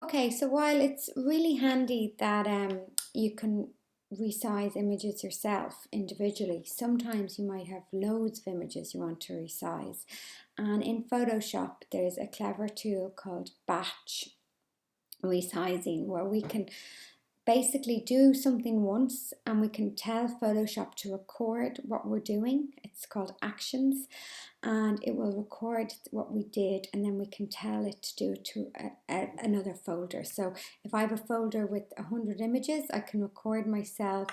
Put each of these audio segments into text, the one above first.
Okay, so while it's really handy that you can resize images yourself individually, sometimes you might have loads of images you want to resize. And in Photoshop, there's a clever tool called batch resizing where we can basically do something once and we can tell Photoshop to record what we're doing. It's called actions, and it will record what we did, and then we can tell it to do it to another folder. So if I have a folder with 100 images, I can record myself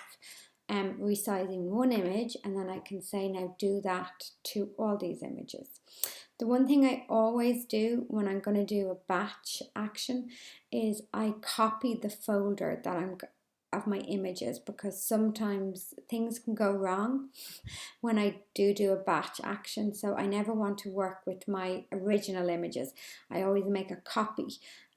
resizing one image, and then I can say now do that to all these images. The one thing I always do when I'm going to do a batch action is I copy the folder that I'm of my images, because sometimes things can go wrong when I do a batch action. So I never want to work with my original images. I always make a copy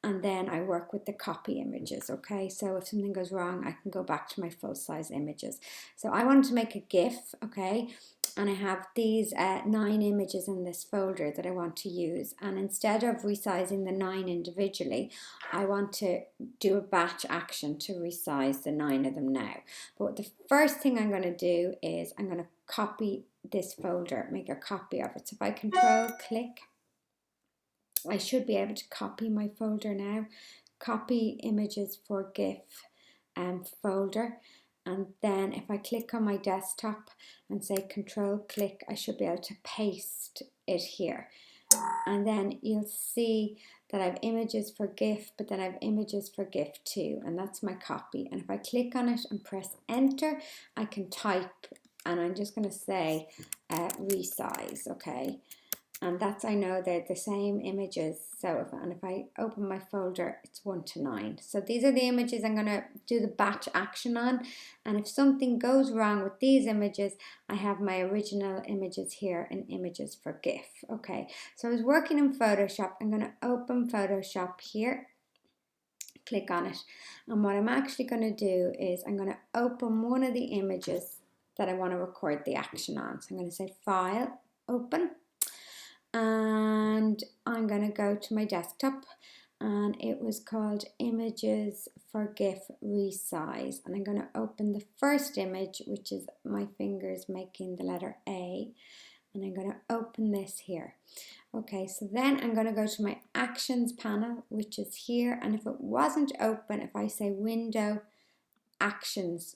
and then I work with the copy images. Okay, so if something goes wrong, I can go back to my full size images. So I wanted to make a GIF, okay, and I have these 9 images in this folder that I want to use, and instead of resizing the 9 individually, I want to do a batch action to resize the 9 of them now. But the first thing I'm going to do is I'm going to copy this folder, make a copy of it. So if I control click, I should be able to copy my folder now. Copy images for GIF folder. And then if I click on my desktop and say control click, I should be able to paste it here. And then you'll see that I have images for GIF, but then I have images for GIF too, and that's my copy. And if I click on it and press enter, I can type, and I'm just going to say resize, okay? And that's, I know they're the same images. So if I open my folder, it's 1 to 9. So these are the images I'm going to do the batch action on. And if something goes wrong with these images, I have my original images here in images for GIF. Okay, so I was working in Photoshop. I'm going to open Photoshop here. Click on it. And what I'm actually going to do is I'm going to open one of the images that I want to record the action on. So I'm going to say File, Open. And I'm going to go to my desktop, and it was called Images for GIF Resize, and I'm going to open the first image, which is my fingers making the letter A, and I'm going to open this here. Okay, so then I'm going to go to my actions panel, which is here, and if it wasn't open, if I say window actions,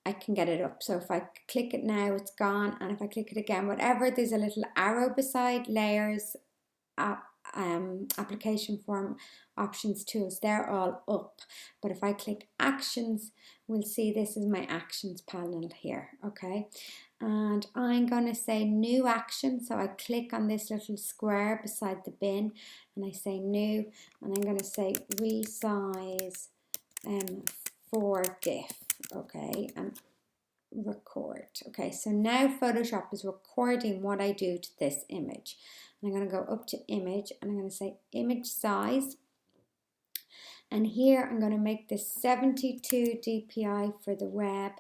I can get it up. So if I click it now, it's gone. And if I click it again, whatever, there's a little arrow beside layers, application form, options, tools, they're all up. But if I click actions, we'll see this is my actions panel here, okay? And I'm going to say new action. So I click on this little square beside the bin and I say new, and I'm going to say resize for GIF, okay, and record. Okay, so now Photoshop is recording what I do to this image. And I'm going to go up to image and I'm going to say image size. And here I'm going to make this 72 dpi for the web,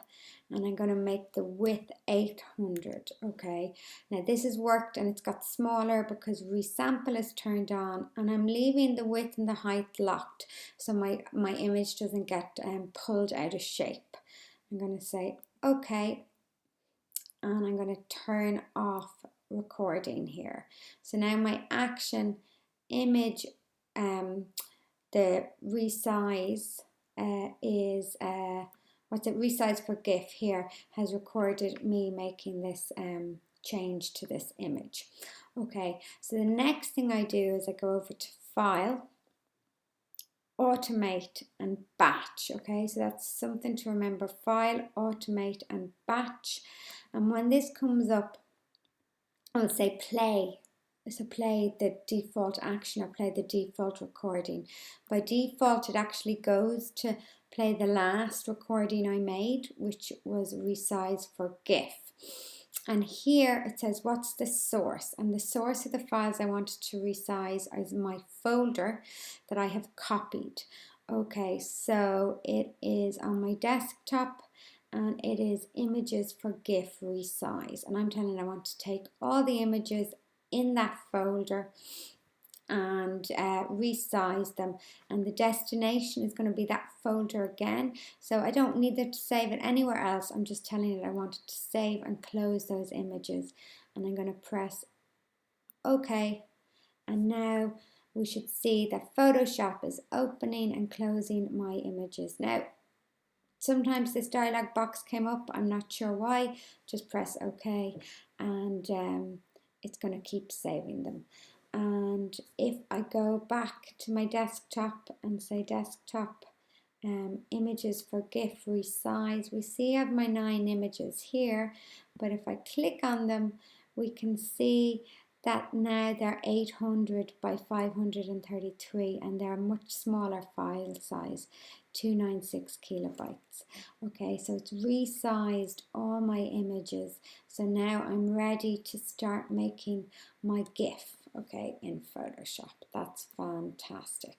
and I'm going to make the width 800. Okay, now this has worked and it's got smaller because resample is turned on, and I'm leaving the width and the height locked so my image doesn't get pulled out of shape. I'm going to say okay, and I'm going to turn off recording here. So now my action image, the resize is resize for GIF here has recorded me making this change to this image. Okay, so the next thing I do is I go over to File, Automate and Batch. Okay, so that's something to remember: File, Automate and Batch. And when this comes up, I'll say play. So play the default action or play the default recording. By default, it actually goes to play the last recording I made, which was resize for GIF. And here it says what's the source, and the source of the files I wanted to resize is my folder that I have copied. Okay, so it is on my desktop and it is images for GIF resize, and I'm telling I want to take all the images in that folder and resize them, and the destination is going to be that folder again, so I don't need it to save it anywhere else. I'm just telling it I want it to save and close those images, and I'm going to press OK, and now we should see that Photoshop is opening and closing my images. Now sometimes this dialog box came up, I'm not sure why. Just press OK, and it's going to keep saving them. And if I go back to my desktop and say desktop images for GIF resize, we see I have my 9 images here, but if I click on them, we can see that now they're 800 by 533, and they're a much smaller file size, 296 kilobytes. Okay, so it's resized all my images. So now I'm ready to start making my GIF, okay, in Photoshop. That's fantastic.